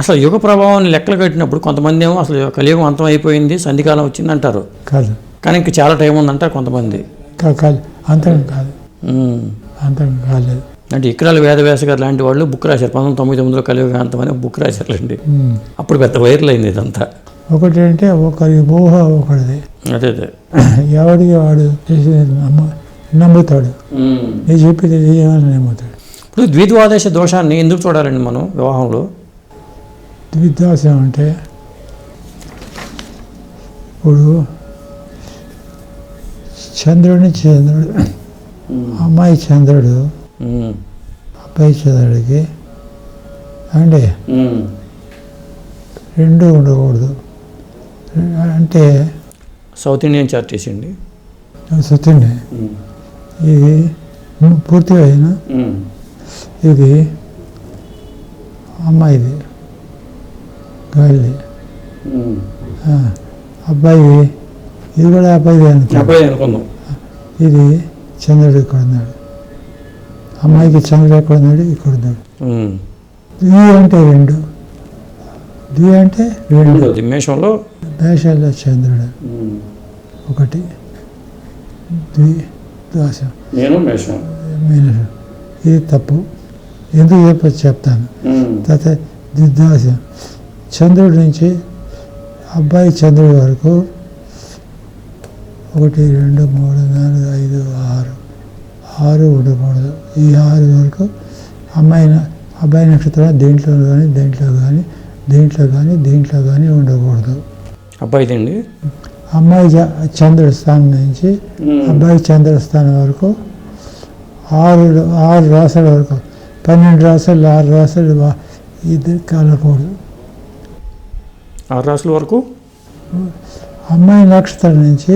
అసలు యుగ ప్రభావాన్ని లెక్కలు కట్టినప్పుడు కొంతమంది ఏమో అసలు కలియుగం అంతం అయిపోయింది, సంధికాలం వచ్చింది అంటారు. కాదు, కానీ ఇంక చాలా టైం ఉందంటారు కొంతమంది. కాదు, అంతరం కాదు, అంతరం కాలేదు. అంటే ఇక్రాల వేదవ్యాస గారు లాంటి వాళ్ళు బుక్ రాశారు 1999లో కలియుగం అంతం అని బుక్ రాశారండి. అప్పుడు పెద్ద వైరల్ అయింది ఇదంతా. ఒకటి అంటే ఒకరి ఊహ ఒకటిది. అదే అదే ఎవడికి వాడు నమ్ముతాడు, నేను చెప్పింది ఏమని నమ్ముతాడు. ఇప్పుడు ద్విద్వాదశ దోషాన్ని ఎందుకు చూడాలండి మనం వివాహంలో? ద్విద్వాసం అంటే ఇప్పుడు చంద్రుడు అమ్మాయి చంద్రుడు అబ్బాయి చంద్రుడికి అంటే రెండు ఉండకూడదు. అంటే సౌత్ ఇండియన్ చార్ట్ చేసిండి సత్యండి. ఇది పూర్తిగా అయినా ఇది అమ్మాయిది గాలిది, అబ్బాయి ఇది కూడా అబ్బాయిది అనుకుందాం. ఇది చంద్రుడు ఇక్కడ ఉన్నాడు, అమ్మాయికి చంద్రుడు ఎక్కడ ఉన్నాడు, ఇక్కడ ఉన్నాడు. ద్వి అంటే రెండు, ద్వి అంటే రెండు. మేషంలో చంద్రుడు ఒకటి, ద్విద్వాసం మేషం. ఇది తప్పు. ఎందుకు చెప్తాను. తర్వాత ద్విద్వాసం చంద్రుడి నుంచి అబ్బాయి చంద్రుడి వరకు 1 2 3 4 5 6 ఉండకూడదు. ఈ 6 వరకు అబ్బాయి నక్షత్రం దీంట్లో కానీ ఉండకూడదు. అబ్బాయిదండి అమ్మాయి చంద్రుడి స్థానం నుంచి అబ్బాయి చంద్రుడి స్థానం వరకు 6 రాసుల వరకు 12 రాసులు 6 రాసులు ఇది కలకూడదు. 6 రాసుల వరకు అమ్మాయి నక్షత్రం నుంచి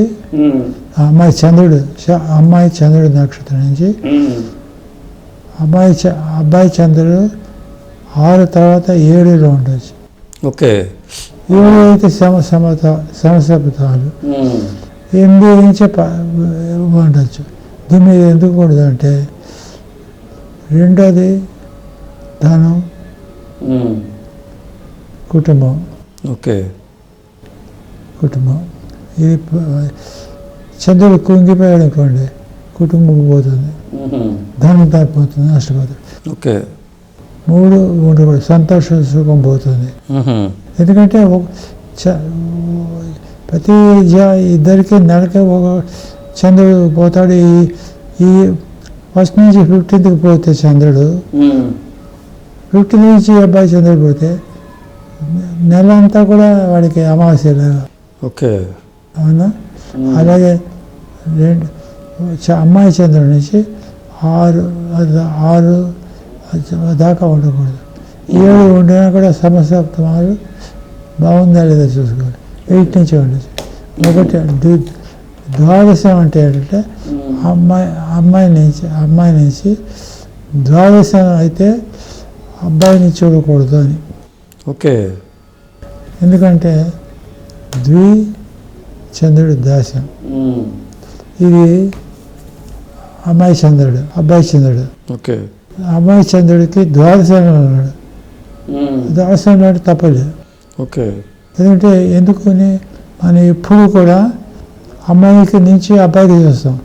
అమ్మాయి చంద్రుడి నక్షత్రం నుంచి అబ్బాయి చంద్రుడు 6 తర్వాత 7లో ఉండొచ్చు. ఓకే, 7 అయితే సమసప్తాలు 8 నుంచి ఉండొచ్చు. 9 ఎందుకు కూడదు అంటే రెండోది ధనం, కుటుంబం. ఓకే, కుటుంబం ఇది చంద్రుడు కుంగిపోయాడు అనుకోండి, కుటుంబం పోతుంది, ధనం తగ్గిపోతుంది, నష్టపోతుంది. ఓకే, 3 ఉండకూడదు, సంతోష సుఖం పోతుంది. ఎందుకంటే ప్రతి ఇద్దరికి నెలకి ఒక చంద్రుడు పోతాడు. ఈ ఫస్ట్ నుంచి 15కి పోతే చంద్రుడు, 15 నుంచి అబ్బాయి చంద్రుడు పోతే నెల అంతా కూడా వాడికి అమావాస్యలాగా. ఓకే, అవునా? అలాగే అమ్మాయి చంద్రుడి నుంచి 6 దాకా ఉండకూడదు. 7 ఉండినా కూడా సమసప్తమాలు బాగుందా లేదా చూసుకోవాలి. 8 నుంచి ఉండొచ్చు. ఒకటి ద్వాదశం అంటే ఏంటంటే అమ్మాయి నుంచి ద్వాదశం అయితే అబ్బాయిని చూడకూడదు అని. ఓకే, ఎందుకంటే చంద్రుడు దాసం, ఇది అబ్బాయి చంద్రుడు. ఓకే, అమ్మాయి చంద్రుడికి ద్వాదశంలో ఉన్నాడు. ద్వాదశంలో అంటే తప్పలేదు. ఓకే, ఎందుకంటే ఎందుకని మనం ఎప్పుడు కూడా అమ్మాయికి నుంచి అబ్బాయికి చూస్తాం.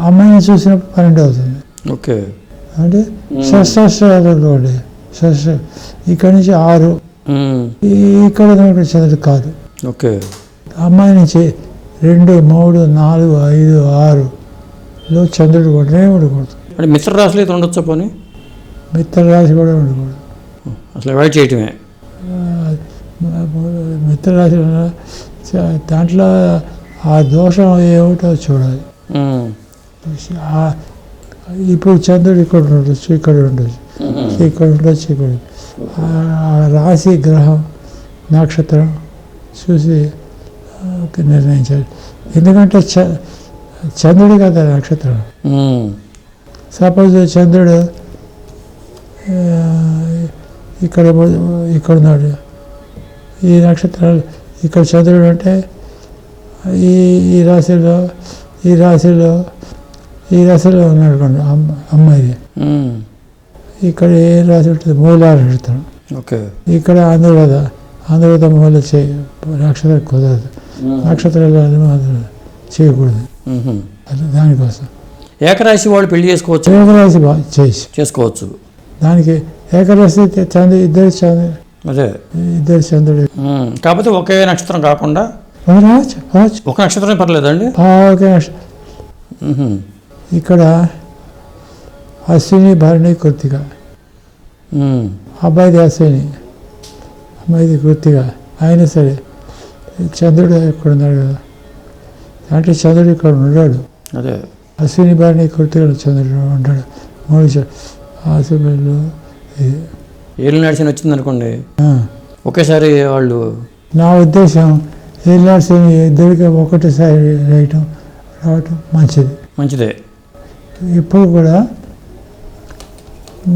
అమ్మాయిని చూసినప్పుడు 12 అవుతుంది. ఓకే, అంటే షష్టాలు ఇక్కడి నుంచి 6 ఇక్కడ చంద్రుడు కాదు. ఓకే, అమ్మాయి నుంచి 2 3 4 5 6లో చంద్రుడు కూడా ఉండకూడదు. అంటే మిత్ర రాశులు అయితే ఉండొచ్చా? పోనీ మిత్ర రాశి కూడా ఉండకూడదు. అసలు అవాయిడ్ చేయటమే. మిత్ర రాశి దాంట్లో ఆ దోషం ఏమిటో చూడాలి. ఇప్పుడు చంద్రుడు ఇక్కడ ఉండొచ్చు, ఇక్కడ ఉండొచ్చు, ఆ రాశి గ్రహం నక్షత్రం చూసి నిర్ణయించాలి. ఎందుకంటే చంద్రుడి కదా నక్షత్రం. సపోజ్ చంద్రుడు ఇక్కడ ఉన్నాడు, ఈ నక్షత్రాలు ఇక్కడ చంద్రుడు అంటే ఈ రాశిలో ఉన్నాడు అనుకోండి అమ్మాయి. ఇక్కడ ఏ రాశి ఉంటుంది? మూలా నక్షత్రం. ఓకే. ఇక్కడ ఆంధ్రవేద మూల నక్షత్రం కుదరదు, నక్షత్రాలు మాత్రం చేయకూడదు. అది దానికోసం ఏకరాశి వాళ్ళు పెళ్లి చేసుకోవచ్చు, ఏకరాశి చేసుకోవచ్చు. దానికి ఏకరాశి చంద్ర ఇద్దరు అదే ఇద్దరు చంద్రుడు. కాకపోతే ఒకే నక్షత్రం కాకుండా ఒక నక్షత్రం పర్లేదండి. ఒకే నక్షత్రం. ఇక్కడ అశ్విని భరణి కృత్తిక, అబ్బాయిది అశ్విని, అమ్మాయిది కృత్తిక. అయినా సరే చంద్రుడు ఇక్కడ ఉన్నాడు కదా, అంటే చంద్రుడు ఇక్కడ ఉన్నాడు. అదే అశ్విని భరణి కృత్తిక చంద్రుడు ఉంటాడు. 3 ఆశలు ఏళ్ళు నడిచిన వచ్చింది అనుకోండి, ఒకేసారి వాళ్ళు. నా ఉద్దేశం ఏళ్ళాల్సిన ఇద్దరికి ఒకటిసారి రావటం మంచిదే. ఇప్పుడు కూడా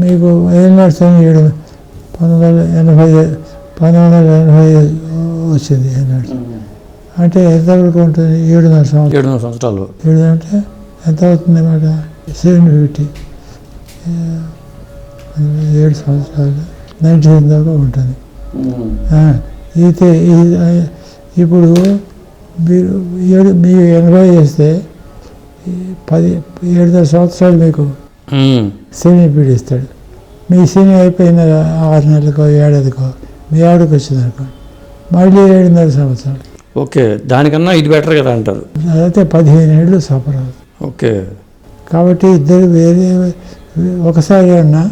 మీకు ఏళ్ళాల్సిన 1980 వచ్చింది ఏళ్ళాల్సి. అంటే ఎంతవరకు ఉంటుంది? 7.5 సంవత్సరాలు. 7 అంటే ఎంత అవుతుంది అన్నమాట? 750. 7 సంవత్సరాలు 90 దాకా ఉంటుంది. ఇప్పుడు మీరు 80 చేస్తే 7 సంవత్సరాలు మీకు శని పీడిస్తాడు. మీ శని అయిపోయిన 6 నెలలకో 7 ఏడాదికో మీ ఆవిడకి వచ్చింది అనుకోండి, మళ్ళీ 7.5 సంవత్సరాలు. ఓకే, దానికన్నా ఇది బెటర్ కదా అంటారు. అదైతే 15 ఏళ్ళు సఫర్. ఓకే. కాబట్టి ఇద్దరు వేరే ఒకసారి అన్నా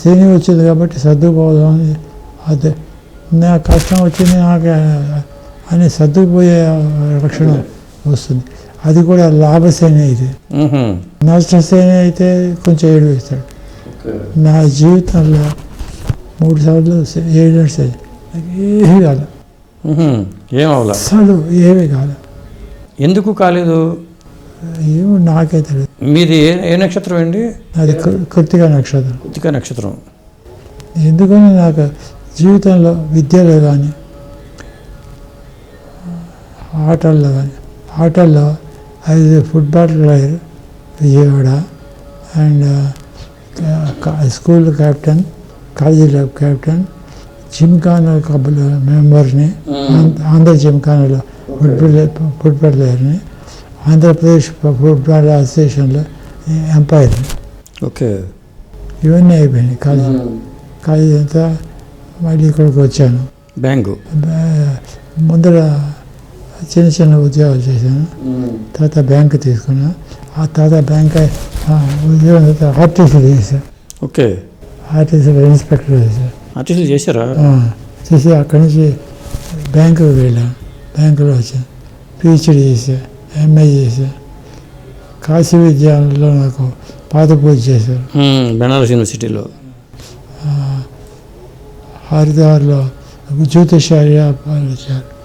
శని వచ్చింది కాబట్టి సర్దుకుపోదామని, అదే నా కష్టం వచ్చింది నాకు అని సర్దుకుపోయే లక్షణం వస్తుంది. అది కూడా లాభశని అయితే. నష్టశని అయితే కొంచెం ఏడు వేస్తాడు. నా జీవితంలో 3 సార్లు 7 శని ఏమీ కాదు, అసలు ఏమీ కాదు. ఎందుకు కాలేదు? ఏమో నాకే తెలియదు. మీది ఏ నక్షత్రం అండి? అది కృత్తిక నక్షత్రం. కృత్తిక నక్షత్రం. ఎందుకని నాకు జీవితంలో విద్యలో కానీ ఆటల్లో ఐదు football player Vijayawada and school captain, కాలేజీలో క్యాప్టెన్, జిమ్ఖానా క్లబ్లో మెంబర్ని, ఆంధ్ర జిమ్ఖానాలో ఫుట్బాల్ ప్లేయర్ని, ఆంధ్రప్రదేశ్ ఫుట్బాల్ అసోసియేషన్లో ఎంపైర్ని. ఓకే. ఇవన్నీ అయిపోయినాయి. కాలేజీ అంతా మళ్ళీ ఇక్కడికి వచ్చాను. బ్యాంకు ముందర చిన్న ఉద్యోగాలు చేశాను. తర్వాత బ్యాంకు తీసుకున్నాను. ఆ తర్వాత బ్యాంక్ ఉద్యోగం ఆర్టీసీలు చేశాను. ఓకే. ఆర్టీసీలో ఇన్స్పెక్టర్ చేశాను. ఆర్టీసీలు చేశారా? చేసి అక్కడి నుంచి బ్యాంకుకి వెళ్ళాను. బ్యాంకులో వచ్చాను. పిహెచ్డీ చేశాను, ఎంఏ చేశాను. కాశీ విద్యాలయంలో నాకు పాద పూజ చేశారు. బెనారస్ యూనివర్సిటీలో. హరిద్వార్లో జ్యోతిషార్య పాలించారు.